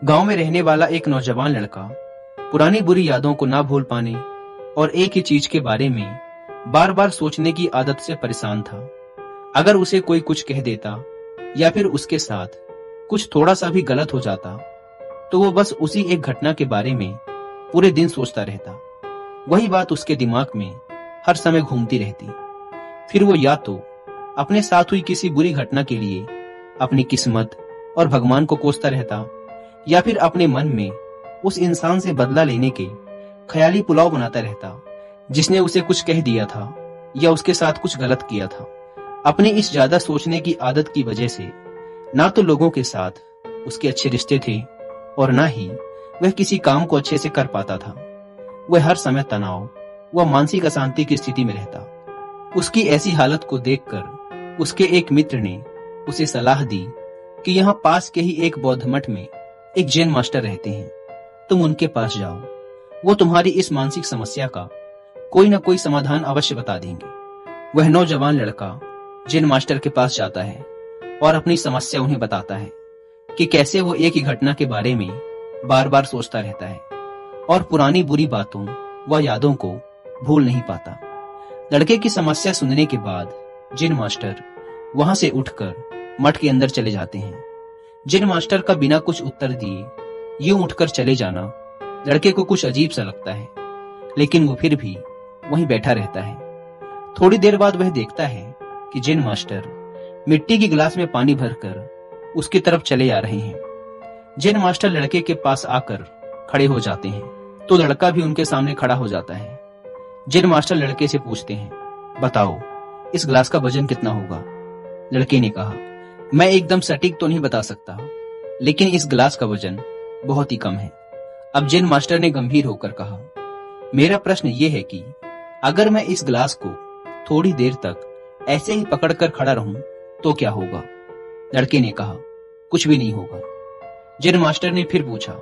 गांव में रहने वाला एक नौजवान लड़का पुरानी बुरी यादों को ना भूल पाने और एक ही चीज के बारे में बार बार सोचने की आदत से परेशान था। अगर उसे कोई कुछ कह देता या फिर उसके साथ कुछ थोड़ा सा भी गलत हो जाता तो वो बस उसी एक घटना के बारे में पूरे दिन सोचता रहता। वही बात उसके दिमाग में हर समय घूमती रहती। फिर वो या तो अपने साथ हुई किसी बुरी घटना के लिए अपनी किस्मत और भगवान को कोसता रहता या फिर अपने मन में उस इंसान से बदला लेने के ख्याली पुलाव बनाता रहता जिसने उसे कुछ कह दिया था या उसके साथ कुछ गलत किया था। अपनी इस ज्यादा सोचने की आदत की वजह से ना तो लोगों के साथ उसके अच्छे रिश्ते थे और ना ही वह किसी काम को अच्छे से कर पाता था। वह हर समय तनाव व मानसिक अशांति की स्थिति में रहता। उसकी ऐसी हालत को देखकर उसके एक मित्र ने उसे सलाह दी कि यहाँ पास के ही एक बौद्ध मठ में एक जैन मास्टर रहते हैं, तुम उनके पास जाओ। वो तुम्हारी इस मानसिक समस्या का कोई न कोई समाधान अवश्य बता देंगे। वह नौजवान लड़का जैन मास्टर के पास जाता है और अपनी समस्या उन्हें बताता है कि कैसे वो एक ही घटना के बारे में बार बार सोचता रहता है और पुरानी बुरी बातों व यादों को भूल नहीं पाता। लड़के की समस्या सुनने के बाद जैन मास्टर वहां से उठकर मठ के अंदर चले जाते हैं। जैन मास्टर का बिना कुछ उत्तर दिए यूं उठकर चले जाना लड़के को कुछ अजीब सा लगता है, लेकिन वो फिर भी वहीं बैठा रहता है। थोड़ी देर बाद वह देखता है कि जैन मास्टर मिट्टी की गिलास में पानी भरकर उसकी तरफ चले आ रहे हैं। जैन मास्टर लड़के के पास आकर खड़े हो जाते हैं तो लड़का भी उनके सामने खड़ा हो जाता है। जैन मास्टर लड़के से पूछते हैं, बताओ इस गिलास का वजन कितना होगा? लड़के ने कहा, मैं एकदम सटीक तो नहीं बता सकता, लेकिन इस गिलास का वजन बहुत ही कम है। अब जैन मास्टर ने गंभीर होकर कहा, मेरा प्रश्न ये है कि अगर मैं इस गिलास को थोड़ी देर तक ऐसे ही पकड़कर खड़ा रहूं तो क्या होगा? लड़के ने कहा, कुछ भी नहीं होगा। जैन मास्टर ने फिर पूछा,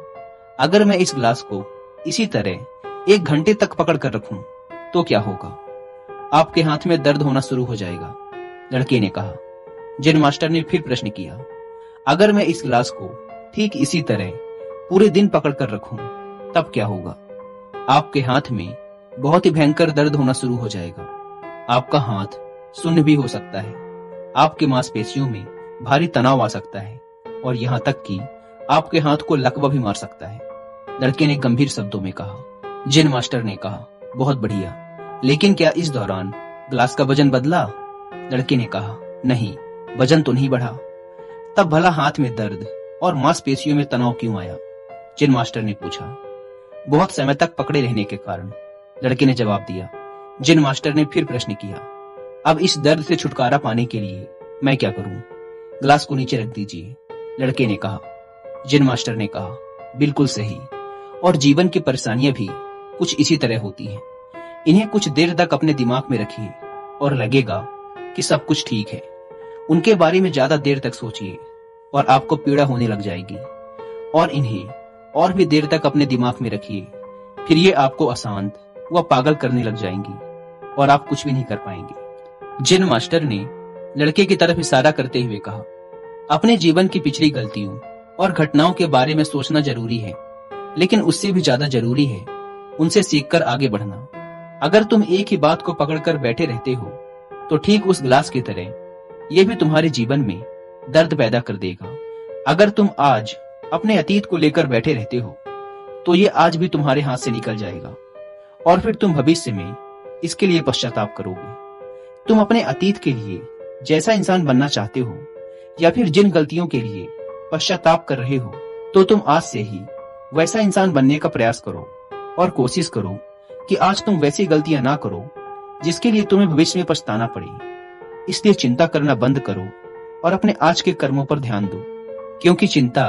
अगर मैं इस गिलास को इसी तरह 1 घंटे तक पकड़ कर रखूं तो क्या होगा? आपके हाथ में दर्द होना शुरू हो जाएगा। लड़के ने कहा। जैन मास्टर ने फिर प्रश्न किया, अगर मैं इस गिलास को ठीक इसी तरह पूरे दिन पकड़ कर रखूं तब क्या होगा? आपके हाथ में बहुत ही भयंकर दर्द होना शुरू हो जाएगा। आपका हाथ सुन्न भी हो सकता है। आपके मांसपेशियों में भारी तनाव आ सकता है और यहाँ तक कि आपके हाथ को लकवा भी मार सकता है। लड़के ने गंभीर शब्दों में कहा। जैन मास्टर ने कहा, बहुत बढ़िया, लेकिन क्या इस दौरान गिलास का वजन बदला? लड़के ने कहा, नहीं, वजन तो नहीं बढ़ा। तब भला हाथ में दर्द और मांसपेशियों में तनाव क्यों आया? जैन मास्टर ने पूछा। बहुत समय तक पकड़े रहने के कारण, लड़के ने जवाब दिया। जैन मास्टर ने फिर प्रश्न किया, अब इस दर्द से छुटकारा पाने के लिए मैं क्या करूं? गिलास को नीचे रख दीजिए। लड़के ने कहा। जैन मास्टर ने कहा, बिल्कुल सही। और जीवन की परेशानियां भी कुछ इसी तरह होती हैं। इन्हें कुछ देर तक अपने दिमाग में रखिए और लगेगा कि सब कुछ ठीक है। उनके बारे में ज्यादा देर तक सोचिए और आपको पीड़ा होने लग जाएगी। और इन्हें और भी देर तक अपने दिमाग में रखिए, फिर ये आपको अशांत व पागल करने लग जाएंगी और आप कुछ भी नहीं कर पाएंगे। जैन मास्टर ने लड़के की तरफ इशारा करते हुए कहा, अपने जीवन की पिछली गलतियों और घटनाओं के बारे में सोचना जरूरी है, लेकिन उससे भी ज्यादा जरूरी है उनसे सीखकर आगे बढ़ना। अगर तुम एक ही बात को पकड़कर बैठे रहते हो तो ठीक उस गिलास की तरह यह भी तुम्हारे जीवन में दर्द पैदा कर देगा। अगर तुम आज अपने अतीत को लेकर बैठे रहते हो तो ये आज भी तुम्हारे हाथ से निकल जाएगा और फिर तुम भविष्य में इसके लिए पश्चाताप करोगे। तुम अपने अतीत के लिए जैसा इंसान बनना चाहते हो या फिर जिन गलतियों के लिए पश्चाताप कर रहे हो तो तुम आज से ही वैसा इंसान बनने का प्रयास करो और कोशिश करो कि आज तुम वैसी गलतियां ना करो जिसके लिए तुम्हें भविष्य में पछताना पड़े। इसलिए चिंता करना बंद करो और अपने आज के कर्मों पर ध्यान दो, क्योंकि चिंता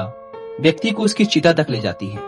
व्यक्ति को उसकी चिता तक ले जाती है।